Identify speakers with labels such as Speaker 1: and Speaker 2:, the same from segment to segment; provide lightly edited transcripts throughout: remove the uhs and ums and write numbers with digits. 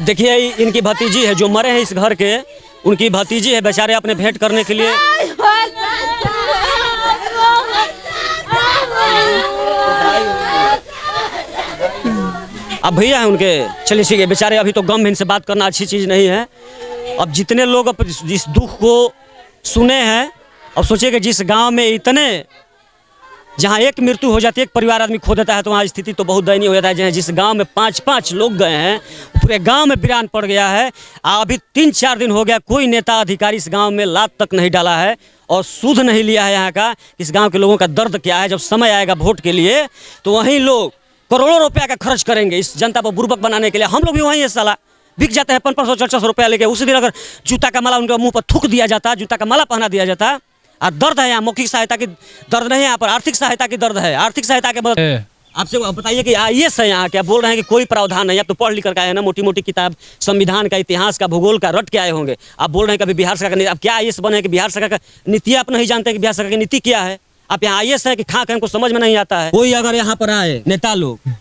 Speaker 1: अब देखिए इनकी भतीजी है जो मरे हैं इस घर के, उनकी भतीजी है, बेचारे अपने भेंट करने के लिए अब भैया है उनके, चलिए ठीक है बेचारे, अभी तो गम इनसे बात करना अच्छी चीज़ नहीं है। अब जितने लोग इस दुख को सुने हैं, अब सोचिए कि जिस गांव में इतने, जहां एक मृत्यु हो जाती है, एक परिवार आदमी खो देता है, तो वहाँ स्थिति तो बहुत दयनीय हो जाता है। जिस गांव में 5-5 लोग गए हैं, पूरे गांव में वीरान पड़ गया है। अभी 3-4 दिन हो गया, कोई नेता अधिकारी इस गांव में लात तक नहीं डाला है और सुध नहीं लिया है यहाँ का इस गांव के लोगों का दर्द क्या है। जब समय आएगा वोट के लिए तो वहीं लोग करोड़ों रुपया का खर्च करेंगे इस जनता को बुर्बक बनाने के लिए। हम लोग भी वहीं साला बिक जाते हैं 500-400 रुपया लेके। उसी दिन अगर जूता का माला उनके मुंह पर थूक दिया जाता, जूता का माला पहना दिया जाता। और दर्द है यहाँ, मौखिक सहायता की दर्द नहीं है, यहाँ पर आर्थिक सहायता की दर्द है। आर्थिक सहायता के मदद आपसे बताइए कि IAS है यहाँ, क्या बोल रहे हैं कि कोई प्रावधान नहीं। आप तो पढ़ लिख कर आए हैं ना, मोटी मोटी किताब संविधान का, इतिहास का, भूगोल का रट के आए होंगे। आप बोल रहे हैं कभी बिहार सरकार का, आप क्या IAS बने हैं कि बिहार सरकार का नीति आप नहीं जानते कि बिहार सरकार की नीति क्या है। आप यहाँ IAS है कि खाक हमको समझ में नहीं आता है। कोई अगर यहाँ पर आए नेता लोग,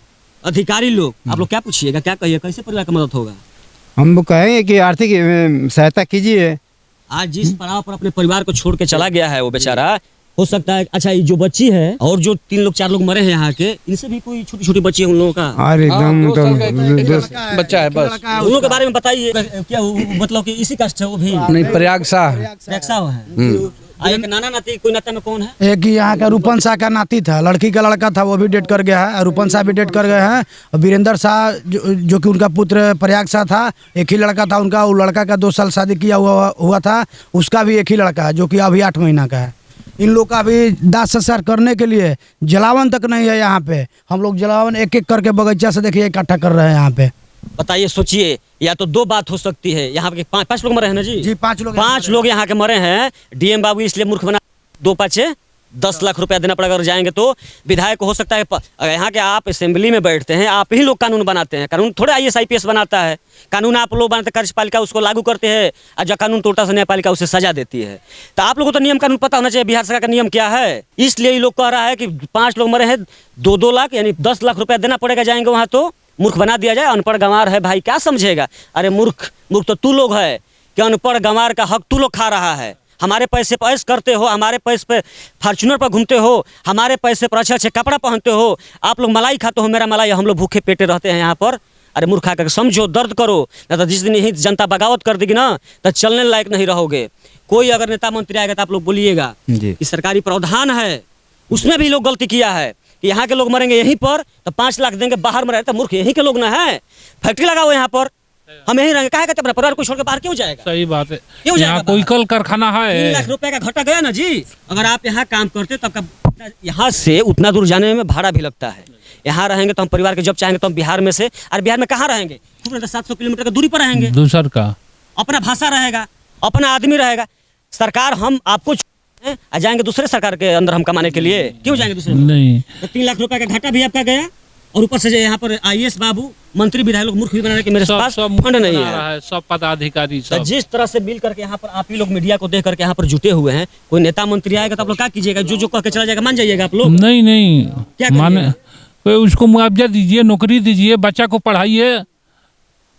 Speaker 1: अधिकारी लोग, आप लोग क्या पूछिएगा, क्या कहिए, कैसे परिवार का मदद होगा?
Speaker 2: हम लोग कहेंगे कि आर्थिक सहायता कीजिए।
Speaker 1: आज जिस पड़ाव पर अपने परिवार को छोड़ के चला गया है वो बेचारा, हो सकता है अच्छा ये जो बच्ची है और जो 3 लोग 4 लोग मरे हैं यहाँ के, इनसे भी कोई छोटी छोटी बच्ची है उन लोगों का?
Speaker 2: और एकदम
Speaker 3: बच्चा है बस।
Speaker 1: उन लोगों के बारे में बताइए, क्या मतलब कि इसी कास्ट है वो भी?
Speaker 3: नहीं, प्रयाग शाह
Speaker 1: है। एक नाना नाती, कोई नाता में कौन है?
Speaker 4: एक यहाँ का रूपन शाह का नाती था, लड़की का लड़का था, वो भी डेट कर गया है। रूपन शाह भी डेट कर गए हैं। और वीरेंद्र शाह जो कि उनका पुत्र प्रयाग शाह था, एक ही लड़का था उनका। वो लड़का का 2 साल शादी किया हुआ था, उसका भी एक ही लड़का है जो कि अभी 8 महीना का है। इन लोग का भी दाह संस्कार करने के लिए जलावन तक नहीं है यहाँ पे। हम लोग जलावन एक एक करके बगीचा से देखिए इकट्ठा कर रहे हैं यहाँ पे।
Speaker 1: बताइए, सोचिए, या तो 2 बात हो सकती है। यहाँ पे 5 लोग मरे हैं ना जी?
Speaker 4: जी 5 लोग।
Speaker 1: 5 लोग यहाँ के मरे हैं। DM बाबू इसलिए मूर्ख बना, 2-5 10 लाख रुपया देना पड़ेगा अगर जाएंगे तो। विधायक हो सकता है, यहाँ के आप असेंबली में बैठते हैं, आप ही लोग कानून बनाते हैं। कानून थोड़ा IAS IPS बनाता है, कानून आप लोग बनाते, कार्यपालिका उसको लागू करते हैं, और जो कानून तोड़ता है न्यायपालिका उसे सजा देती है। तो आप लोगों को तो नियम कानून पता होना चाहिए, बिहार सरकार का नियम क्या है। इसलिए ये लोग कह रहा है कि 5 लोग मरे हैं, 2-2 लाख यानी 10 लाख रुपया देना पड़ेगा, जाएंगे वहाँ तो मूर्ख बना दिया जाए। अनपढ़ गंवार है भाई, क्या समझेगा? अरे मूर्ख तो तू लोग है कि अनपढ़ गंवार का हक तू लोग खा रहा है। हमारे पैसे पर ऐश करते हो, हमारे पैसे पे फॉर्च्यूनर पर घूमते हो, हमारे पैसे पर अच्छे कपड़ा पहनते हो। आप लोग मलाई खाते हो, मेरा मलाई, हम लोग भूखे पेटे रहते हैं यहाँ पर। अरे मूर्ख खा कर समझो, दर्द करो, न तो जिस दिन यही जनता बगावत कर देगी ना तो चलने लायक नहीं रहोगे। कोई अगर नेता मंत्री आएगा तो आप लोग बोलिएगा कि सरकारी प्रावधान है, उसमें भी लोग गलती किया है कि यहाँ के लोग मरेंगे यहीं पर तो 5 लाख देंगे, बाहर में रहते मूर्ख यहीं के लोग ना है। फैक्ट्री लगाओ यहाँ पर, हम यहीं रहेंगे। कहा कहते अपना परिवार को छोड़ के बाहर क्यों जाएगा?
Speaker 3: सही बात है,
Speaker 1: क्यों
Speaker 3: यहाँ कोई कल कारखाना है।
Speaker 1: 3 लाख रुपए का घटा गया ना जी। अगर आप यहाँ काम करते तो आपका यहाँ से उतना दूर जाने में भाड़ा भी लगता है। यहाँ रहेंगे तो हम परिवार के जब चाहेंगे तो हम बिहार में से, और बिहार में कहाँ रहेंगे? 700 किलोमीटर की दूरी पर रहेंगे।
Speaker 3: दूसर का
Speaker 1: अपना भाषा रहेगा, अपना आदमी रहेगा। सरकार हम आपको जाएंगे दूसरे सरकार के अंदर हम कमाने के लिए, क्यों जाएंगे दूसरे?
Speaker 3: नहीं,
Speaker 1: तो 3 लाख रुपए का घाटा भी आपका गया, और ऊपर से यहाँ पर IAS बाबू, मंत्री विधायक लोग मूर्ख भी बनाने के मेरे पास फंड नहीं है।
Speaker 3: सब पदाधिकारी सब
Speaker 1: जिस तरह से मिल करके यहाँ पर आप ही लोग मीडिया को देख करके यहाँ पर जुटे हुए हैं, कोई नेता मंत्री आएगा तो आप लोग क्या कीजिएगा? जो कह के चला जाएगा मान जाइएगा आप लोग?
Speaker 3: नहीं,
Speaker 1: क्या
Speaker 3: माने उसको मुआवजा दीजिए, नौकरी दीजिए, बच्चा को पढ़ाइए।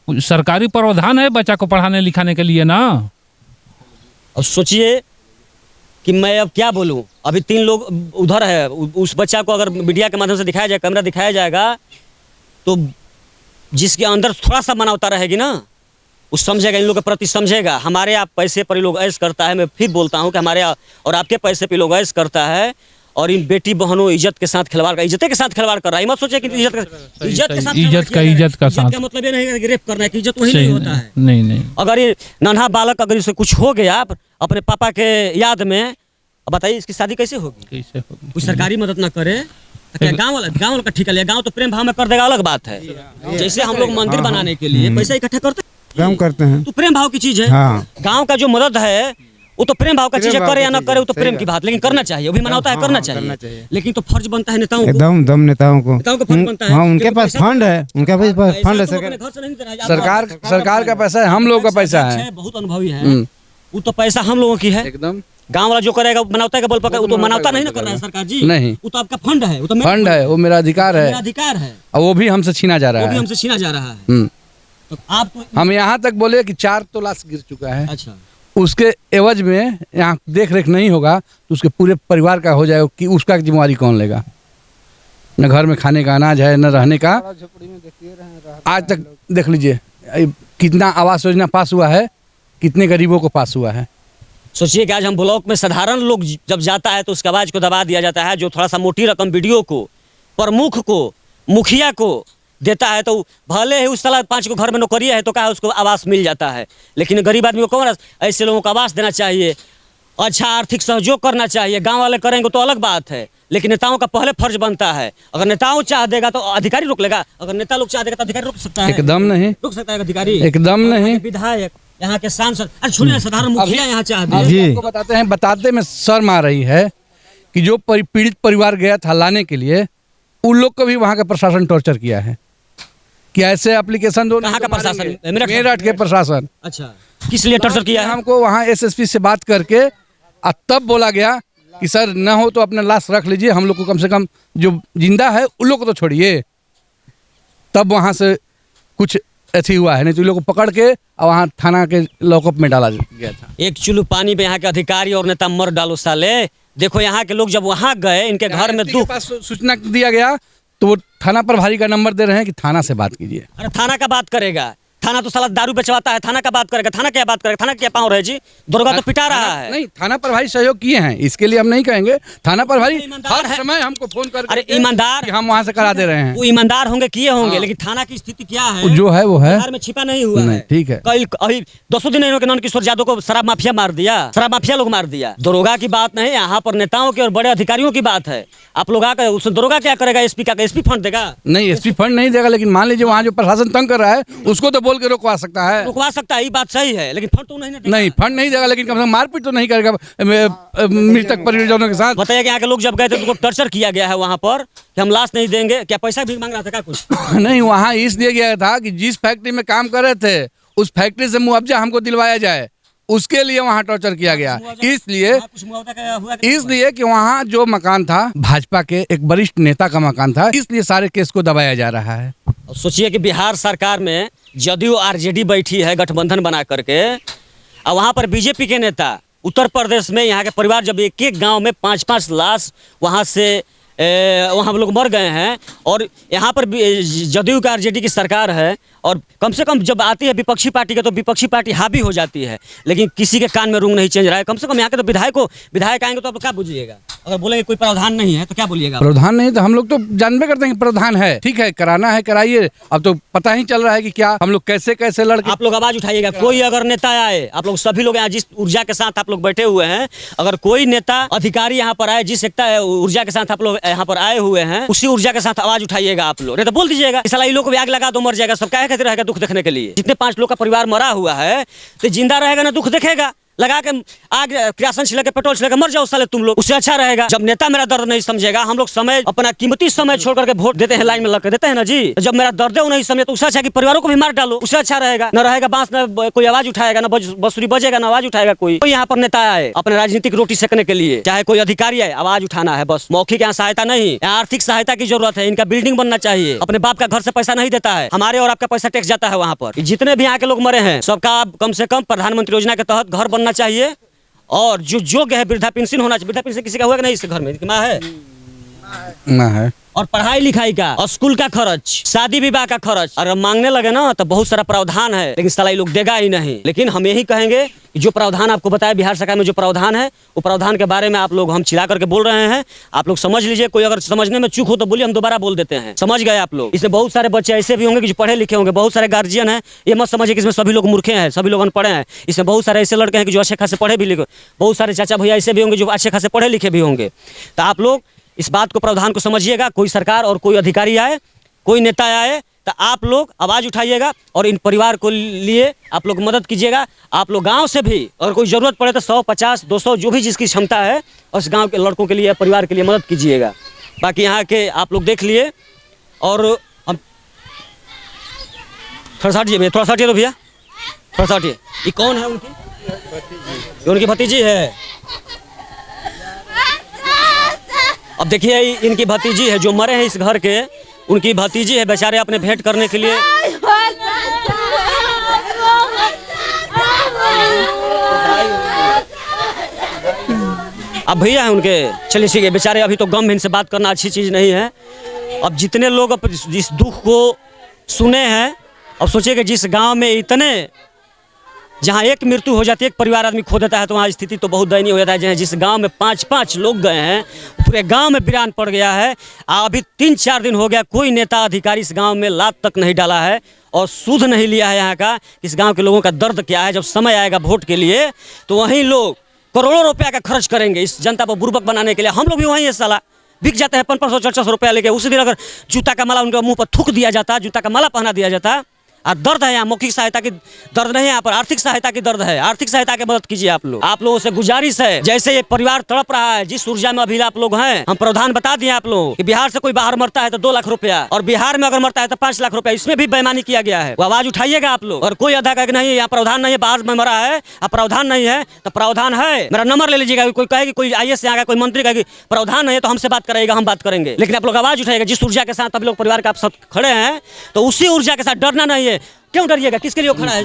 Speaker 3: सरकारी प्रावधान है बच्चा को पढ़ाने लिखाने के लिए ना।
Speaker 1: और सोचिए कि मैं अब क्या बोलूं, अभी 3 लोग उधर है, उस बच्चा को अगर मीडिया के माध्यम से दिखाया जाए, कैमरा दिखाया जाएगा, तो जिसके अंदर थोड़ा सा मानवता रहेगी ना, उस समझेगा, इन लोगों के प्रति समझेगा। हमारे आप पैसे पर लोग ऐश करता है, मैं फिर बोलता हूं कि हमारे और आपके पैसे पर लोग ऐश करता है, और इन बेटी बहनों इज्जत के साथ खिलवाड़ का, इज्जत के साथ खिलवाड़ कर रहा है। मत सोचे कि इज्जत के साथ
Speaker 3: इज्जत का साथ
Speaker 1: मतलब ये नहीं है कि रेप करना है, कि इज्जत वही नहीं होता है।
Speaker 3: नहीं,
Speaker 1: अगर ये नन्हा बालक अगर इसे कुछ हो गया अपने पापा के याद में, बताइए इसकी शादी कैसे होगी? कोई सरकारी मदद ना करे तो क्या गाँव वाला का ठिका लिया? गाँव तो प्रेम भाव में कर देगा, अलग बात है। जैसे हम लोग मंदिर बनाने के लिए पैसा इकट्ठा करते हैं तो प्रेम भाव की चीज है। गाँव का जो मदद है वो तो प्रेम भाव का चीज है, करे या ना करे वो तो प्रेम की बात, लेकिन करना चाहिए, वो भी मनाता है, करना चाहिए। लेकिन तो फर्ज बनता है नेताओं को,
Speaker 2: एकदम नेताओं को
Speaker 1: फर्ज बनता है।
Speaker 2: हाँ, उनके पास फंड है, उनके पास फंड है।
Speaker 3: सरकार का पैसा है, हम लोग का पैसा है।
Speaker 1: बहुत अनुभवी है, वो तो पैसा हम लोगों की है। एकदम गाँव वाला जो करेगा मनावता का बोल पकड़, वो तो मनावता नहीं ना कर रहा है सरकार जी।
Speaker 3: नहीं,
Speaker 1: वो तो आपका फंड है, वो तो
Speaker 3: फंड है, वो मेरा अधिकार है,
Speaker 1: अधिकार है,
Speaker 3: और वो भी हमसे छीना जा रहा है।
Speaker 1: हमसे छीना जा रहा है। तो आप तो
Speaker 5: हम यहाँ तक बोले कि 4 तोला गिर चुका है।
Speaker 1: अच्छा,
Speaker 5: उसके एवज में यहाँ देख रेख नहीं होगा तो उसके पूरे परिवार का हो जाएगा कि उसका जिम्मेवारी कौन लेगा। न घर में खाने का अनाज है, न रहने का। आज तक देख लीजिए कितना आवास योजना पास हुआ है, कितने गरीबों को पास हुआ है।
Speaker 1: सोचिए कि आज हम ब्लॉक में साधारण लोग जब जाता है तो उसकी आवाज़ को दबा दिया जाता है। जो थोड़ा सा मोटी रकम वीडियो को, प्रमुख को, मुखिया को देता है तो भले ही उस साल 5 को घर में नौकरियाँ है तो क्या उसको आवास मिल जाता है। लेकिन गरीब आदमी को कौन, ऐसे लोगों को आवास देना चाहिए, अच्छा आर्थिक सहयोग करना चाहिए। गांव वाले करेंगे तो अलग बात है, लेकिन नेताओं का पहले फर्ज बनता है। अगर नेताओं चाह देगा तो अधिकारी रोक लेगा, अगर नेता लोग चाह देगा तो अधिकारी रोक सकता है?
Speaker 5: एकदम नहीं
Speaker 1: रोक सकता है अधिकारी?
Speaker 5: एकदम नहीं।
Speaker 1: विधायक, यहाँ के सांसद, अरे छोड़िए साधारण मुखिया यहाँ चाह दे।
Speaker 2: जी।
Speaker 5: आपको बताते हैं, बताते में शर्म आ रही है कि जो पीड़ित परिवार गया था लाने के लिए, उन लोग को भी वहाँ का प्रशासन टॉर्चर किया है कि ऐसे एप्लीकेशन दो।
Speaker 1: कहाँ का प्रशासन?
Speaker 5: मेरठ के प्रशासन।
Speaker 1: अच्छा, किस लिए टॉर्चर किया है?
Speaker 5: हमको वहाँ एसएसपी से बात करके तब बोला गया कि सर न हो तो अपना लाश रख लीजिए, हम लोग को कम से कम जो जिंदा है उन लोग को तो छोड़िए। तब वहाँ से कुछ ऐसी हुआ है, नहीं तो उन लोग को पकड़ के और वहाँ थाना के लॉकअप में डाला गया था।
Speaker 1: एक चुल्लू पानी पे यहाँ के अधिकारी और नेता मर डालो साले। देखो यहाँ के लोग जब वहाँ गए, इनके घर में दुख,
Speaker 5: सूचना दिया गया तो वो थाना प्रभारी का नंबर दे रहे हैं कि थाना से बात कीजिए।
Speaker 1: अरे थाना का बात करेगा? थाना तो साला दारू बेचवाता है, थाना का बात करेगा? थाना क्या बात करेगा? थाना क्या पाँव रहे जी? दरोगा तो पिटा रहा है।
Speaker 5: नहीं, थाना प्रभारी सहयोग किए हैं, इसके लिए हम नहीं कहेंगे। थाना प्रभारी
Speaker 1: ईमानदार
Speaker 5: हर
Speaker 1: है।
Speaker 5: समय हमको फोन करके
Speaker 1: अरे ईमानदार,
Speaker 5: कि हम वहाँ से करा दे रहे हैं।
Speaker 1: वो ईमानदार होंगे, किए होंगे,
Speaker 5: हाँ।
Speaker 1: लेकिन थाना की स्थिति क्या है?
Speaker 5: जो है वो है,
Speaker 1: बिहार में छिपा नहीं हुआ
Speaker 5: नहीं,
Speaker 1: है।
Speaker 5: ठीक है।
Speaker 1: कल अभी 200 दिन इन्होंने नंदकिशोर यादव को शराब माफिया मार दिया, शराब माफिया लोग मार दिया। दरोगा की बात नहीं, यहाँ पर नेताओं की और बड़े अधिकारियों की बात है। आप लोग आकर उस दरोगा क्या करेगा? एसपी का एसपी फंड देगा?
Speaker 5: नहीं, एसपी फंड नहीं देगा, लेकिन मान लीजिए वहाँ जो प्रशासन तंग कर रहा है उसको तो बोल के रोकवा सकता है।
Speaker 1: रुकवा सकता है, ये बात सही है, लेकिन फंड तो नहीं देगा।
Speaker 5: नहीं, फंड नहीं देगा, लेकिन कम से कम मारपीट तो नहीं करेगा मृतक परिजनों के साथ।
Speaker 1: बताइए कि यहाँ के लोग जब गए थे तो उनको टॉर्चर किया गया है वहाँ पर कि हम लाश नहीं देंगे। क्या पैसा भी मांग रहा था क्या कुछ?
Speaker 5: नहीं, वहाँ इसलिए गया था कि जिस फैक्ट्री में काम कर रहे थे उस फैक्ट्री से मुआवजा हमको दिलवाया जाए, उसके लिए वहाँ टॉर्चर किया गया। इसलिए कि वहाँ जो मकान था भाजपा के एक वरिष्ठ नेता का मकान था, इसलिए सारे केस को दबाया जा रहा है।
Speaker 1: सोचिए कि बिहार सरकार में जदयू आरजेडी बैठी है गठबंधन बना करके, और वहाँ पर बीजेपी के नेता उत्तर प्रदेश में यहाँ के परिवार जब एक एक गांव में 5-5 लाश वहाँ से वहाँ लोग मर गए हैं, और यहाँ पर जदयू का आरजेडी की सरकार है, और कम से कम जब आती है विपक्षी पार्टी का तो विपक्षी पार्टी हावी हो जाती है, लेकिन किसी के कान में रूंग नहीं चेंज रहा है। कम से कम यहाँ के तो विधायक आएंगे तो आप क्या बुझिएगा? अगर बोलेंगे कोई प्रावधान नहीं है तो क्या बोलिएगा?
Speaker 5: प्रावधान नहीं तो हम लोग तो जानबे करते हैं कि प्रावधान है, ठीक है, कराना है कराइए। अब तो पता ही चल रहा है कि क्या हम लोग कैसे कैसे लड़के।
Speaker 1: आप लोग आवाज उठाइएगा, कोई अगर नेता आए, आप लोग सभी लोग यहाँ जिस ऊर्जा के साथ आप लोग बैठे हुए हैं, अगर कोई नेता अधिकारी यहाँ पर आए, जिस एकता ऊर्जा के साथ आप लोग यहाँ पर आए हुए हैं, उसी ऊर्जा के साथ आवाज उठाइएगा आप लोग। नहीं तो बोल दीजिएगा इस लोग को आग लगा दो, मर जाएगा सब, क्या कहते रहेगा दुख देखने के लिए? जितने 5 लोग का परिवार मरा हुआ है तो जिंदा रहेगा ना दुख देखेगा? लगा के आग किरासन छिड़क के पेट्रोल छिड़क के मर जाओ साले तुम लोग, उससे अच्छा रहेगा। जब नेता मेरा दर्द नहीं समझेगा, हम लोग समय अपना कीमती समय छोड़ करके वोट देते हैं, लाइन में लग के देते हैं ना जी। जब मेरा दर्द है वो नहीं समझे तो उससे अच्छा कि परिवारों को भी मार डालो, उससे अच्छा रहेगा। न रहेगा बांस, न कोई आवाज उठाएगा, न बंसुरी बजेगा, न आवाज उठाएगा कोई। यहाँ पर नेता आए अपने राजनीतिक रोटी सेकने के लिए, चाहे कोई अधिकारी आए, आवाज उठाना है बस। मौखिक यहाँ सहायता नहीं, यहाँ आर्थिक सहायता की जरूरत है। इनका बिल्डिंग बनना चाहिए। अपने बाप का घर से पैसा नहीं देता है, हमारे और आपका पैसा टैक्स जाता है वहाँ पर। जितने भी यहाँ के लोग मरे हैं सबका कम से कम प्रधानमंत्री योजना के तहत घर बनना चाहिए, और जो योग्य है वृद्धा पेंशन होना चाहिए। वृद्धा पेंशन किसी का हुआ कि नहीं? इस घर में माँ है
Speaker 5: ना है।
Speaker 1: और पढ़ाई लिखाई का और स्कूल का खर्च, शादी विवाह का खर्च अगर मांगने लगे ना तो बहुत सारा प्रावधान है, लेकिन साला ये लोग देगा ही नहीं। लेकिन हम यही कहेंगे कि जो प्रावधान आपको बताया बिहार सरकार में जो प्रावधान है, वो प्रावधान के बारे में आप लोग हम चिल्ला करके बोल रहे हैं, आप लोग समझ लीजिए। कोई अगर समझने में चूक हो तो बोलिए, हम दोबारा बोल देते हैं। समझ गए आप लोग? इसमें बहुत सारे बच्चे ऐसे भी होंगे कि जो पढ़े लिखे होंगे, बहुत सारे गार्जियन हैं, ये मत समझिए कि इसमें सभी लोग मूर्खे हैं, सभी लोग अनपढ़े हैं। इसमें बहुत सारे ऐसे लड़के हैं कि जो अच्छे खासे पढ़े भी लिखे, बहुत सारे चाचा भैया ऐसे भी होंगे जो अच्छे खासे पढ़े लिखे भी होंगे। तो आप लोग इस बात को, प्रावधान को समझिएगा। कोई सरकार और कोई अधिकारी आए, कोई नेता आए तो आप लोग आवाज़ उठाइएगा और इन परिवार को लिए आप लोग मदद कीजिएगा। आप लोग गांव से भी अगर कोई ज़रूरत पड़े तो 100, 50, 200 जो भी जिसकी क्षमता है उस गांव के लड़कों के लिए, परिवार के लिए मदद कीजिएगा। बाकी यहाँ के आप लोग देख लिए। और हम थोड़ा सा हटिए भैया, थोड़ा सा हटिए तो भैया, थोड़ा सा हटिए। ये कौन है? उनकी भतीजी है। अब देखिए इनकी भतीजी है, जो मरे हैं इस घर के, उनकी भतीजी है। बेचारे अपने भेंट करने के लिए अब भैया हैं उनके, चलिए ठीक है, बेचारे अभी तो गम है, इनसे बात करना अच्छी चीज़ नहीं है। अब जितने लोग अब इस दुख को सुने हैं, अब सोचिए कि जिस गांव में इतने, जहां एक मृत्यु हो जाती है, एक परिवार आदमी खो देता है, तो वहाँ स्थिति तो बहुत दयनीय हो जाता है। जहाँ जिस गांव में 5-5 लोग गए हैं, पूरे गांव में वीरान पड़ गया है। अभी 3-4 दिन हो गया, कोई नेता अधिकारी इस गांव में लात तक नहीं डाला है और सुध नहीं लिया है यहाँ का इस गांव के लोगों का दर्द क्या है। जब समय आएगा वोट के लिए तो वहीं लोग करोड़ों रुपया का खर्च करेंगे इस जनता को बुर्बक बनाने के लिए। हम लोग भी वहीं है साला, बिक जाते हैं 500-400 रुपया लेके। उसी दिन अगर जूता का माला उनके मुंह पर थूक दिया जाता, जूता का माला पहना दिया जाता। और दर्द है यहाँ, मौखिक सहायता की दर्द नहीं है, यहाँ पर आर्थिक सहायता की दर्द है। आर्थिक सहायता की मदद कीजिए आप लोग। आप लोगों से गुजारिश है, जैसे ये परिवार तड़प रहा है, जिस ऊर्जा में अभी आप लोग हैं, हम प्रावधान बता दिए आप लोग कि बिहार से कोई बाहर मरता है तो 2 लाख रुपया, और बिहार में अगर मरता है तो 5 लाख रुपया। इसमें भी बेईमानी किया गया है, वो आवाज उठाइएगा आप लोग। और कोई अदा करके नहीं, यहाँ प्रावधान नहीं है, बाहर में मरा है, अब प्रावधान नहीं है तो प्रावधान है, मेरा नंबर ले लीजिएगा। कोई कहेगी, कोई IAS से आएगा, कोई मंत्री कहेगी प्रावधान नहीं है तो हमसे बात करेगा, हम बात करेंगे। लेकिन आप लोग आवाज उठाइएगा, जिस ऊर्जा के साथ आप लोग परिवार के आप सब खड़े हैं, तो उसी ऊर्जा के साथ डरना नहीं है। क्यों डरिएगा? किसके लिए वो खड़ा है?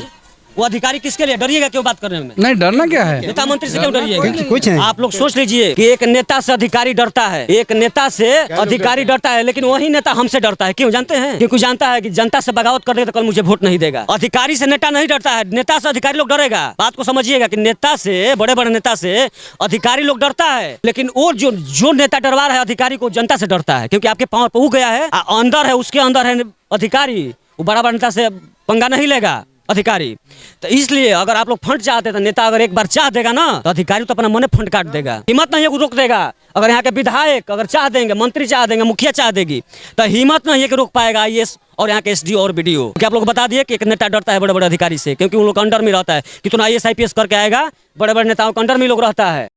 Speaker 1: वो अधिकारी किसके लिए डरिएगा? क्यों बात कर रहे हैं?
Speaker 5: नहीं, डरना क्या है?
Speaker 1: नेता मंत्री से क्यों डरिएगा?
Speaker 2: कुछ नहीं।
Speaker 1: आप लोग सोच लीजिए कि एक नेता से अधिकारी डरता है, एक नेता से अधिकारी डरता है, लेकिन वही नेता हमसे डरता है। क्यों जानते हैं? क्योंकि जानता है कि जनता से बगावत कर दे तो कल मुझे वोट नहीं देगा। अधिकारी से नेता नहीं डरता है, नेता से अधिकारी लोग डरेगा। बात को समझिएगा कि नेता से, बड़े बड़े नेता से अधिकारी लोग डरता है, लेकिन वो जो नेता डरवा रहा है अधिकारी को, जनता से डरता है। क्योंकि आपके पांव पहुंच गया है, अंदर है, उसके अंदर है अधिकारी, वो बड़ा बड़ा नेता से पंगा नहीं लेगा अधिकारी। तो इसलिए अगर आप लोग फंड चाहते तो नेता अगर एक बार चाह देगा ना तो अधिकारी तो अपना मने फंड काट देगा। हिम्मत नहीं है कि रोक देगा। अगर यहाँ के विधायक अगर चाह देंगे, मंत्री चाह देंगे, मुखिया चाह देगी, तो हिम्मत नहीं है कि रोक पाएगा IAS और यहाँ के SDO और BDO। क्या आप लोग बता दिए कि एक नेता डरता है बड़े बड़े अधिकारी से, क्योंकि उन लोग अंडर में रहता है। कितना IAS IPS करके आएगा, बड़े बड़े नेताओं के अंडर में लोग रहता है।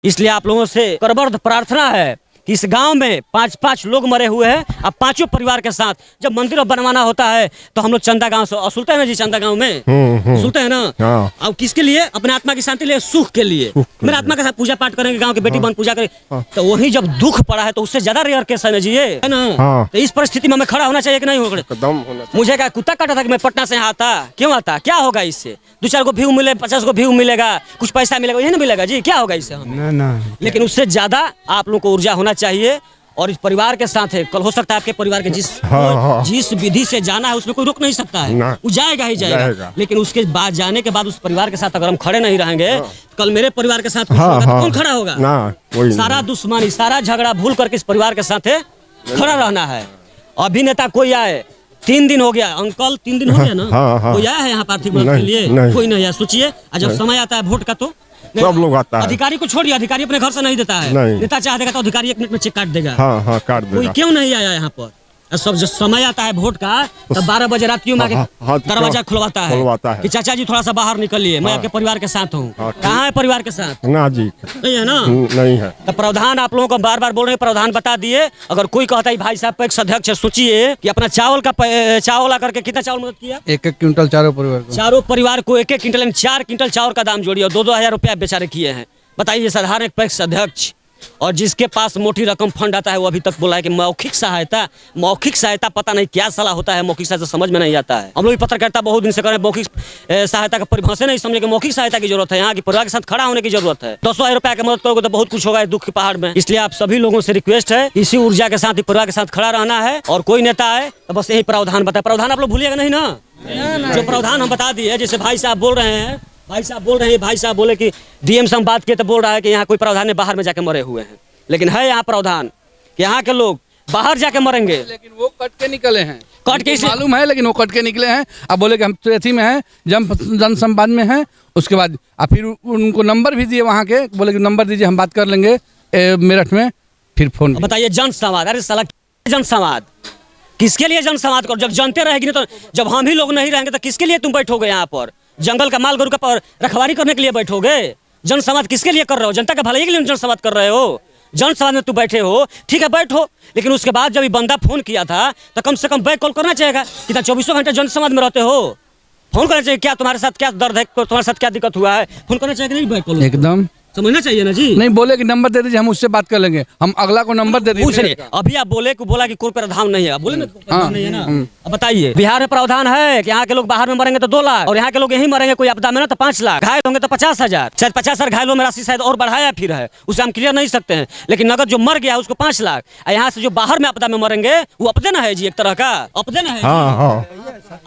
Speaker 1: इसलिए आप लोगों से करबद्ध प्रार्थना है कि इस गांव में 5-5 लोग मरे हुए हैं। अब 5 परिवार के साथ जब मंदिर बनवाना होता है तो हम लोग चंदा गांव से असुलते हैं ना जी, चंदा गांव में असुलते हैं ना। अब किसके लिए? अपने आत्मा की शांति लिए, सुख के लिए। मेरे आत्मा के साथ पूजा पाठ करेंगे, गांव की बेटी बन पूजा करेंगे, तो वही जब दुख पड़ा है तो उससे ज्यादा रेयर केस है ना जी, है ना। तो इस परिस्थिति में हमें खड़ा होना चाहिए कि नहीं होना? मुझे क्या कुत्ता काटा था कि मैं पटना से यहाँ आता? क्यों आता? क्या होगा इससे? 2-4 को व्यू मिले, 50 को व्यू मिलेगा, कुछ पैसा मिलेगा, यही ना मिलेगा जी। क्या होगा इससे? लेकिन उससे ज्यादा आप लोग को ऊर्जा होना चाहिए। और इस परिवार के साथ है, कल हो सकता है आपके परिवार के जिस विधि से जाना है उसमें कोई रोक नहीं सकता है, वो जाएगा ही जाएगा। लेकिन उसके बाद जाने के बाद उस परिवार के साथ अगर हम खड़े नहीं रहेंगे, कल मेरे परिवार के साथ कुछ होगा तो कौन खड़ा होगा? सारा दुश्मनी, सारा झगड़ा भूल करके इस परिवार के साथ खड़ा रहना है। अभिनेता कोई आए, 3 दिन हो गया अंकल, 3 दिन हो गया ना, कोई आया है यहाँ पर आर्थिक मदद के लिए? कोई नहीं है। सोचिए जब समय आता है वोट का तो
Speaker 6: सब लोग आता है।
Speaker 1: अधिकारी को छोड़िए, अधिकारी अपने घर से नहीं देता है, नेता चाह देगा तो अधिकारी 1 मिनट में चेक काट देगा।
Speaker 6: काट देगा।
Speaker 1: कोई क्यों नहीं आया यहाँ पर? सब जब समय आता है वोट का तब 12 बजे रात क्यों दरवाजा खुलवाता है कि चाचा जी थोड़ा सा बाहर निकलिए, मैं आपके परिवार के साथ हूँ। कहाँ है परिवार के साथ?
Speaker 6: ना जी,
Speaker 1: नहीं है ना,
Speaker 6: नहीं है।
Speaker 1: तो प्रावधान आप लोगों को बार बार बोल रहे हैं, प्रावधान बता दिए। अगर कोई कहता है भाई साहब पैक्स अध्यक्ष, सोचिए कि अपना चावल आकर के कितना चावल मदद किया?
Speaker 5: 1-1 क्विंटल चारों परिवार को,
Speaker 1: 1-1 क्विंटल, 4 क्विंटल चावल का दाम जोड़िए और 2-2 हज़ार रुपया बेचारे किए हैं। बताइए, साधारण एक पैक्स अध्यक्ष और जिसके पास मोटी रकम फंड आता है वो अभी तक बोला है कि मौखिक सहायता पता नहीं क्या सलाह होता है, मौखिक सहायता समझ में नहीं आता है। हम लोग भी पत्रकारिता बहुत दिन से कर रहे हैं, मौखिक सहायता का परिभाषा नहीं समझे कि मौखिक सहायता की जरूरत है, यहाँ की परिवार के साथ खड़ा होने की जरूरत है। 200 हज़ार रुपया की मदद करोगे तो बहुत कुछ होगा दुख के पहाड़ में। इसलिए आप सभी लोगों से रिक्वेस्ट है, इसी ऊर्जा के साथ परिवार के साथ खड़ा रहना है। और कोई नेता आए तो बस यही प्रावधान बताए। प्रावधान आप लोग भूलिएगा नहीं ना, जो प्रावधान हम बता दिए। जैसे भाई साहब बोल रहे हैं, भाई साहब बोले कि DM से हम बात किए तो बोल रहा है कि यहाँ कोई प्रावधान है, बाहर में जाके मरे हुए हैं। लेकिन है यहाँ प्रावधान कि यहाँ के लोग बाहर जाके मरेंगे,
Speaker 5: लेकिन वो कट के निकले हैं,
Speaker 1: कट के
Speaker 5: मालूम है, लेकिन वो कट के निकले हैं। अब बोले कि हम तो एथी में हैं, जन संवाद में हैं। उसके बाद फिर उनको नंबर भी दिए वहाँ के, बोले कि नंबर दीजिए, हम बात कर लेंगे मेरठ में। फिर फोन
Speaker 1: बताइए, जन संवाद, अरे साला जन संवाद किसके लिए? जन संवाद करो, जब जनते रहेगी नहीं तो जब हम ही लोग नहीं रहेंगे तो किसके लिए तुम बैठोगे यहाँ पर? जंगल का माल गोरू का रखवारी करने के लिए बैठोगे? जन संवाद किसके लिए कर रहे हो? जनता का भलाई के लिए जन संवाद कर रहे हो। जन संवाद में तू बैठे हो, ठीक है बैठो, लेकिन उसके बाद जब ये बंदा फोन किया था तो कम से कम बैक कॉल करना चाहिए। कितना 24 घंटे जन संवाद में रहते हो, फोन करना चाहिए। क्या तुम्हारे साथ क्या दर्द है, तुम्हारे साथ क्या दिक्कत हुआ है, फोन करना चाहिए कि नहीं? बैक कॉल
Speaker 5: एकदम
Speaker 1: समझना चाहिए ना जी।
Speaker 5: नहीं बोले कि नंबर दे दीजिए, हम उससे बात कर लेंगे, हम अगला को नंबर दे
Speaker 1: पूछ
Speaker 5: दीजिए।
Speaker 1: रहे अभी आप बोला कि कोई प्रावधान नहीं है, बोले ना कोई प्रावधान नहीं है ना। अब बताइए, बिहार में प्रावधान है कि यहाँ के लोग बाहर में मरेंगे तो 2 लाख, और यहाँ के लोग यहीं मरेंगे कोई आपदा में ना तो 5 लाख, घायल होंगे तो 50,000, शायद 50,000 घायलों में राशि शायद और बढ़ाया फिर है, उसे हम क्लियर नहीं सकते हैं। लेकिन नगद जो मर गया उसको 5 लाख, यहाँ से जो बाहर में आपदा में मरेंगे वो आपदे ना है जी, एक तरह का आपदे ना है।
Speaker 6: हाँ हाँ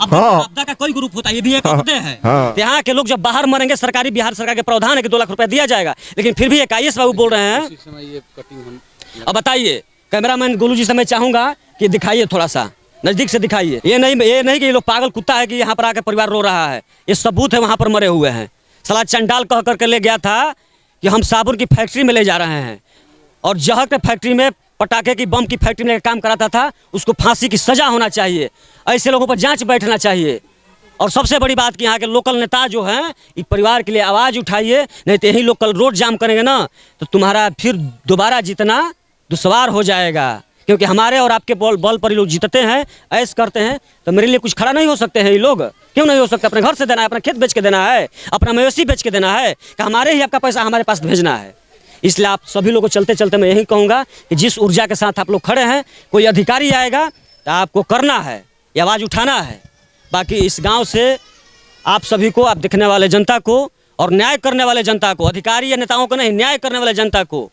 Speaker 1: आपदा का कोई ग्रुप होता है, ये भी एक आपदे है।
Speaker 6: हाँ।
Speaker 1: यहाँ के लोग जब बाहर मरेंगे, सरकारी बिहार सरकार के प्रावधान है कि 2 लाख रुपया दिया जाएगा, लेकिन फिर भी एक IAS बाबू बोल रहे हैं। अब बताइए, कैमरामैन गोलू जी से मैं चाहूंगा कि दिखाइए, थोड़ा सा नजदीक से दिखाइए। ये नहीं कि ये लोग पागल कुत्ता है कि यहाँ पर आकर परिवार रो रहा है, ये सबूत है वहाँ पर मरे हुए हैं। साला चंडाल कह करके ले गया था कि हम साबुन की फैक्ट्री में ले जा रहे हैं, और जहर के फैक्ट्री में, पटाखे की बम की फैक्ट्री में काम कराता था, उसको फांसी की सजा होना चाहिए। ऐसे लोगों पर जांच बैठना चाहिए। और सबसे बड़ी बात कि यहाँ के लोकल नेता जो हैं, इस परिवार के लिए आवाज़ उठाइए, नहीं तो यही लोग कल रोड जाम करेंगे ना तो तुम्हारा फिर दोबारा जीतना दुश्वार हो जाएगा। क्योंकि हमारे और आपके बल पर ये लोग जीतते हैं, ऐश करते हैं, तो मेरे लिए कुछ खड़ा नहीं हो सकते हैं ये लोग। क्यों नहीं हो सकते? अपने घर से देना है, अपना खेत बेच के देना है, अपना मवेशी बेच के देना है, कि हमारे ही आपका पैसा हमारे पास भेजना है। इसलिए आप सभी लोगों को चलते चलते मैं यही कहूँगा कि जिस ऊर्जा के साथ आप लोग खड़े हैं, कोई अधिकारी आएगा तो आपको करना है, ये आवाज़ उठाना है। बाकी इस गांव से आप सभी को, आप देखने वाले जनता को और न्याय करने वाले जनता को, अधिकारी या नेताओं को नहीं, न्याय करने वाले जनता को,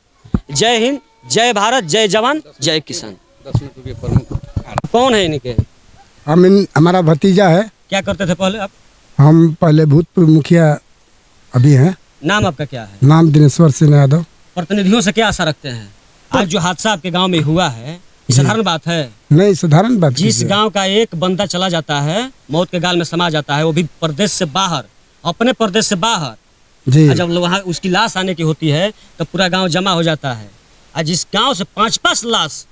Speaker 1: जय हिंद, जय भारत, जय जवान, जय किसान। कौन है इनके?
Speaker 7: हमारा भतीजा है।
Speaker 1: क्या करते थे पहले आप?
Speaker 7: हम पहले भूतपूर्व मुखिया अभी हैं।
Speaker 1: नाम आपका क्या है?
Speaker 7: नाम दिनेश्वर सिंह यादव।
Speaker 1: प्रतिनिधियों से क्या आशा रखते हैं? आज जो हादसा आपके गाँव में हुआ है, साधारण बात है?
Speaker 7: नहीं, साधारण बात।
Speaker 1: जिस गांव का एक बंदा चला जाता है, मौत के गाल में समा जाता है, वो भी प्रदेश से बाहर, अपने प्रदेश से बाहर
Speaker 7: जी,
Speaker 1: जब वहाँ उसकी लाश आने की होती है तो पूरा गांव जमा हो जाता है। आज जिस गांव से 5-5 लाश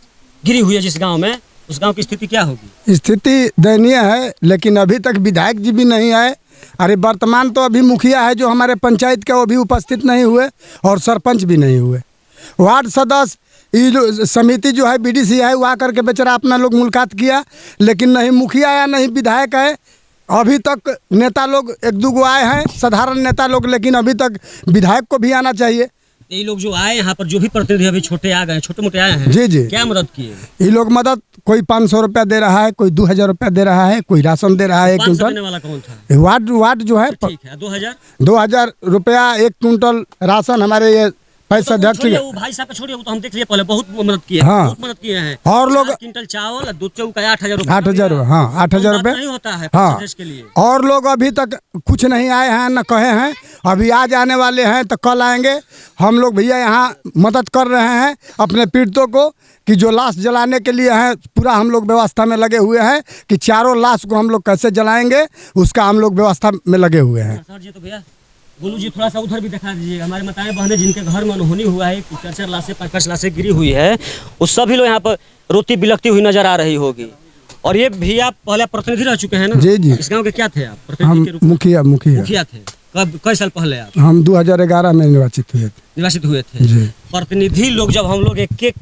Speaker 1: गिरी हुई है जिस गांव में, उस गांव की स्थिति क्या होगी?
Speaker 7: स्थिति दयनीय है, लेकिन अभी तक विधायक जी भी नहीं आए। अरे वर्तमान तो अभी मुखिया है जो हमारे पंचायत के, वो भी उपस्थित नहीं हुए, और सरपंच भी नहीं हुए। वार्ड सदस्य, ये समिति जो है BDC है, वो आकर के बेचारा अपना लोग मुलाकात किया, लेकिन नहीं मुखिया आया, नहीं विधायक है। अभी तक नेता लोग 1-2 गो आए हैं, साधारण नेता लोग, लेकिन अभी तक विधायक को भी आना चाहिए।
Speaker 1: ये लोग जो आए यहाँ पर, जो भी प्रतिनिधि अभी छोटे आ गए, छोटे मोटे आए हैं,
Speaker 7: जी जी,
Speaker 1: क्या मदद किए?
Speaker 7: ये लोग मदद, कोई 500 रुपया दे रहा है, कोई 2000 रुपया दे रहा है, कोई राशन दे रहा है 1
Speaker 1: देने
Speaker 7: कुंटल।
Speaker 1: वाला कौन था?
Speaker 7: वार्ड जो है,
Speaker 1: ठीक है,
Speaker 7: 2000 रुपया 1 कुंटल राशन हमारे ये पैसा अध्यक्ष।
Speaker 1: वो भाई साहब छोड़िए, वो तो हम देख लिए पहले, बहुत मदद किए,
Speaker 7: हाँ,
Speaker 1: बहुत मदद किए हैं।
Speaker 7: और लोग
Speaker 1: 4 क्विंटल चावल, दूध चौका 8,000 रुपये।
Speaker 7: 8,000, हाँ 8,000 रुपये
Speaker 1: नहीं होता है
Speaker 7: हाँ।
Speaker 1: प्रदेश के लिए।
Speaker 7: और लोग अभी तक कुछ नहीं आए हैं, न कहे हैं, अभी आज आने वाले हैं तो कल आएंगे। हम लोग भैया यहाँ मदद कर रहे हैं अपने पीड़ितों को, कि जो लाश जलाने के लिए हैं, पूरा हम लोग व्यवस्था में लगे हुए हैं कि चारों लाश को हम लोग कैसे जलाएंगे, उसका हम लोग व्यवस्था में लगे हुए हैं।
Speaker 1: सर जी, तो भैया गोलू जी थोड़ा सा उधर भी दिखा दीजिएगा। हमारे माताएं बहनें जिनके घर में अनहोनी हुआ है, 4-4 लाशें 5-5 लाशें गिरी हुई है, वो सभी लोग यहाँ पर रोती बिलखती हुई नजर आ रही होगी। और ये भी आप पहले प्रतिनिधि रह चुके हैं ना?
Speaker 7: जी जी।
Speaker 1: इस गांव के क्या थे आप?
Speaker 7: हम
Speaker 1: प्रतिनिधि के रूप में?
Speaker 7: मुखिया
Speaker 1: थे। कब, कई साल पहले आप?
Speaker 7: हम 2011 में निर्वाचित
Speaker 1: हुए थे
Speaker 7: जी।
Speaker 1: प्रतिनिधि लोग जब हम लोग एक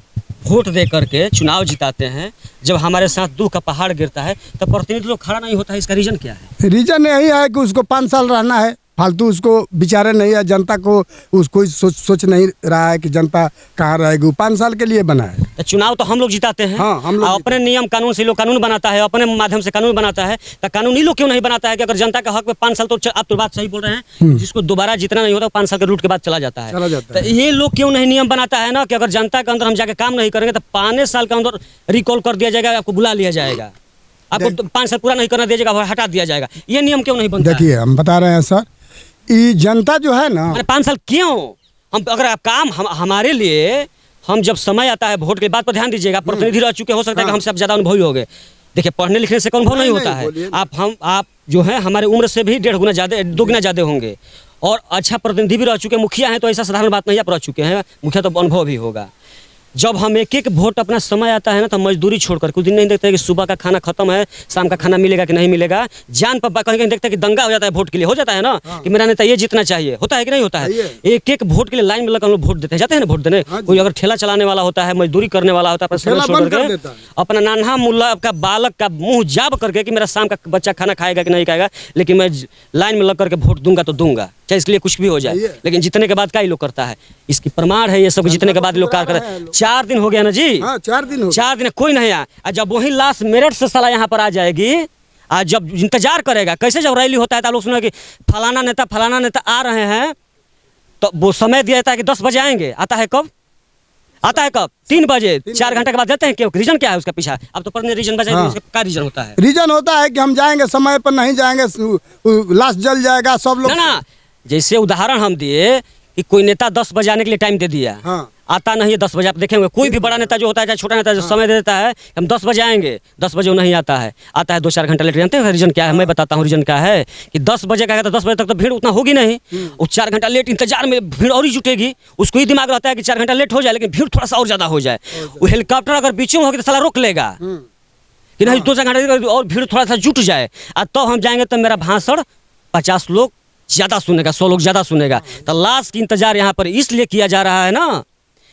Speaker 1: वोट दे करके चुनाव जिताते हैं, जब हमारे साथ दुख का पहाड़ गिरता है, तब प्रतिनिधि लोग खड़ा नहीं होता है, इसका रीजन क्या है?
Speaker 7: रीजन यही है कि उसको 5 साल रहना है, फालतू उसको बेचारे नहीं है, जनता को उसको सोच नहीं रहा है कि जनता कहाँ रहेगी। 5 साल के लिए बना है।
Speaker 1: तो चुनाव तो हम लोग जिताते हैं।
Speaker 7: हाँ, हम लोग
Speaker 1: अपने नियम कानून से लोग कानून बनाता है, अपने माध्यम से कानून बनाता है। तो कानूनी लोग क्यों नहीं बनाता है कि अगर जनता का हक में 5 साल, तो आप तो बात सही बोल रहे हैं, जिसको दोबारा जीतना नहीं होता 5 साल के रूट के बाद चला जाता है। तो ये लोग क्यों नहीं नियम बनाता है ना कि अगर जनता के अंदर हम जाके काम नहीं करेंगे तो 5 साल के अंदर रिकॉल कर दिया जाएगा, आपको बुला लिया जाएगा, आपको 5 साल पूरा नहीं करना दिया जाएगा, हटा दिया जाएगा। ये नियम क्यों नहीं बनता?
Speaker 7: देखिए, हम बता रहे हैं सर, ये जनता जो है ना,
Speaker 1: 5 साल क्यों? हम अगर आप काम हमारे लिए, हम जब समय आता है वोट के बाद पर ध्यान दीजिएगा, प्रतिनिधि रह चुके, हो सकता है कि हमसे आप ज़्यादा अनुभवी हो गए। देखिए, पढ़ने लिखने से अनुभव नहीं होता है। आप जो है हमारे उम्र से भी 1.5 गुना ज़्यादा, 2 गुना ज़्यादा होंगे, और अच्छा प्रतिनिधि भी रह चुके, मुखिया हैं, तो ऐसा साधारण बात नहीं, आप रह चुके हैं, मुखिया तो अनुभव भी होगा। जब हम एक एक वोट अपना समय आता है ना तो मजदूरी छोड़कर कुछ दिन नहीं देखते कि सुबह का खाना खत्म है, शाम का खाना मिलेगा कि नहीं मिलेगा, जान पर कहीं कहीं देखते हैं कि दंगा हो जाता है वोट के लिए, हो जाता है ना कि मेरा नेता ये जीतना चाहिए, होता है कि नहीं होता है। एक एक वोट के लिए लाइन में लगकर हम लोग वोट देते हैं, जाते हैं ना वोट देने। कोई अगर ठेला चलाने वाला होता है, मजदूरी करने वाला होता है, अपना समय छोड़ करके अपना नान्हा मुल्ला का बालक का मुंह जाब करके कि मेरा शाम का बच्चा खाना खाएगा कि नहीं खाएगा, लेकिन मैं लाइन में लग करके वोट दूंगा तो दूंगा, चाहे इसके लिए कुछ भी हो जाए। लेकिन जीतने के बाद क्या ही लोग करता है, इसकी प्रमाण है ये सब, जीतने के बाद लोग कार्य करते हैं। 4 दिन हो गया ना जी,
Speaker 7: 4 दिन
Speaker 1: 4 दिन कोई नहीं आया। जब वही लाश मेरठ से साला यहाँ पर आ जाएगी, आज जब इंतजार करेगा कैसे, जब रैली होता है तो लोग सुना कि फलाना नेता आ रहे हैं, तो वो समय दिया जाता है कि 10 बजे आएंगे। आता है कब? 3 बजे, 4 घंटे के बाद देते हैं। क्यों? रीजन क्या है उसका पीछा? अब तो पर रीजन बजाय उसका क्या रीजन होता है?
Speaker 7: रीजन होता है कि हम जाएंगे समय पर, नहीं जाएंगे लाश जल जाएगा, सब लोग
Speaker 1: ना जैसे उदाहरण हम दिए कि कोई नेता 10 बजे आने के लिए टाइम दे दिया, आता नहीं है 10 बजे। आप देखेंगे कोई भी बड़ा नेता जो होता है चाहे छोटा नेता जो समय दे देता है हम 10 बजे आएंगे, 10 बजे वो नहीं आता है, आता है 2-4 घंटा लेट। जानते हैं रीजन क्या है? मैं बताता हूँ रीजन क्या है कि 10 बजे का तो 10 बजे तक तो भीड़ उतना होगी नहीं, वो 4 घंटा लेट इंतजार में भीड़ और ही जुटेगी। उसको ही दिमाग रहता है कि 4 घंटा लेट हो जाए लेकिन भीड़ थोड़ा सा और ज्यादा हो जाए। वो हेलीकॉप्टर अगर बीच में होगी तो साला रोक लेगा कि नहीं 2-4 घंटे और भीड़ थोड़ा सा जुट जाए, तो हम जाएंगे तो मेरा भाषण 50 लोग ज्यादा सुनेगा, 100 लोग ज्यादा सुनेगा। तो लाश की इंतजार यहाँ पर इसलिए किया जा रहा है ना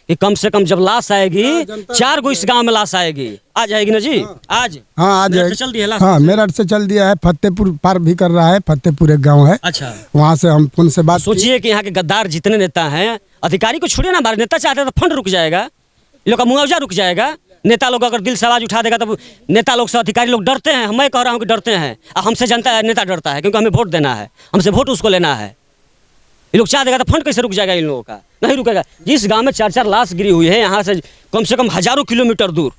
Speaker 1: कि कम से कम जब लाश आएगी, 4 गो इस गांव में लाश आएगी, आ जाएगी ना जी। आज
Speaker 7: आ जाएगी,
Speaker 1: चल दिया लाश।
Speaker 7: मेरठ से चल दिया है, फतेहपुर पार भी कर रहा है, फतेहपुर एक गाँव है,
Speaker 1: अच्छा
Speaker 7: वहाँ से हम उनसे बात।
Speaker 1: सोचिए कि यहाँ के गद्दार जितने नेता हैं, अधिकारी को छोड़िए ना, हमारे नेता चाहते हैं तो फंड रुक जाएगा, ये लोग का मुआवजा रुक जाएगा। नेता लोग अगर दिल से आवाज उठा देगा तब नेता लोग से अधिकारी लोग डरते हैं। मैं कह रहा हूँ कि डरते हैं, हमसे जनता है, नेता डरता है क्योंकि हमें वोट देना है, हमसे वोट उसको लेना है। ये लोग चाह देगा तो फंड कैसे रुक जाएगा? इन लोगों का नहीं रुकेगा। जिस गांव में 4-4 लाश गिरी हुई है, यहाँ से कम हजारों किलोमीटर दूर,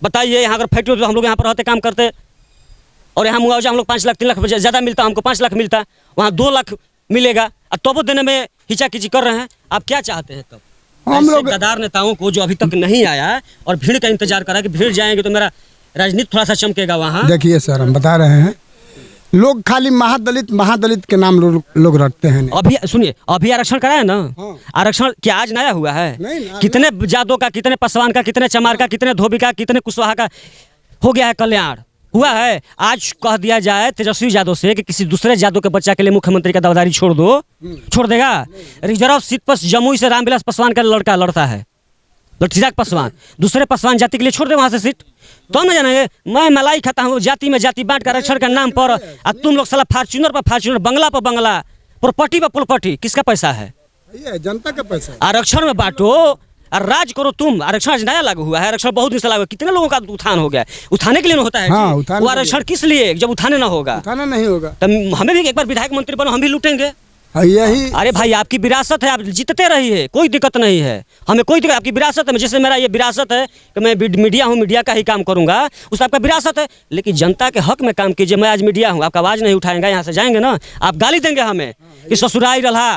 Speaker 1: बताइए यहाँ अगर फैक्ट्री तो हम लोग यहाँ पर रहते काम करते और यहाँ मुआवजा हम लोग 5 लाख 3 लाख ज़्यादा मिलता, हमको 5 लाख मिलता, वहाँ 2 लाख मिलेगा, तो वो देने में हिचाकिची कर रहे हैं। आप क्या चाहते हैं? तब हम लोग गद्दार नेताओं को जो अभी तक नहीं आया है और भीड़ का इंतजार कर रहा है कि भीड़ जाएंगे तो मेरा राजनीति थोड़ा सा चमकेगा वहाँ।
Speaker 7: देखिए सर, हम बता रहे हैं, लोग खाली महादलित के नाम लोग रखते हैं।
Speaker 1: अभी सुनिए, अभी आरक्षण कराया ना, आरक्षण क्या आज नया हुआ है? कितने जादव का, कितने पासवान का, कितने चमार का, कितने धोबी का, कितने कुशवाहा का हो गया है कल्याण हुआ है। आज कह दिया जाए तेजस्वी यादव से कि किसी दूसरे यादव के बच्चा के लिए मुख्यमंत्री का दावेदारी छोड़ दो, छोड़ देगा? रिजर्व सीट पर जमुई से रामविलास पासवान का लड़का लड़ता है, चिराग पासवान, दूसरे पासवान जाति के लिए छोड़ दे वहाँ से सीट, तो न जानेंगे। मैं मलाई खाता हूँ जाति में जाति बांट कर आरक्षण के नाम पर, और तुम लोग साला फॉर्च्यूनर पर फॉर्च्यूनर, बंगला पर बंगला, प्रॉपर्टी पर प्रॉपर्टी। किसका पैसा है?
Speaker 7: जनता का पैसा।
Speaker 1: आरक्षण में बांटो और राज करो तुम। आरक्षण आज नया लागू हुआ है, आरक्षण बहुत दिन से लागू, कितने लोगों का उत्थान हो गया, उठाने के लिए होता है।
Speaker 7: हाँ,
Speaker 1: वो आरक्षण किस लिए? जब उठाने ना होगा,
Speaker 7: उठाना नहीं होगा,
Speaker 1: तो हमें भी एक बार विधायक मंत्री बनो, हम भी लूटेंगे।
Speaker 7: यही
Speaker 1: अरे भाई आपकी विरासत है, आप जीतते रहिए, कोई दिक्कत नहीं है, हमें कोई दिक्कत। आपकी विरासत है, जैसे मेरा ये विरासत है कि मैं मीडिया हूँ, मीडिया का ही काम करूंगा, उसका आपका विरासत है। लेकिन जनता के हक में काम कीजिए। मैं आज मीडिया हूँ, आपका आवाज़ नहीं उठाएंगे, यहाँ से जाएंगे ना आप गाली देंगे हमें कि ससुराई रहा,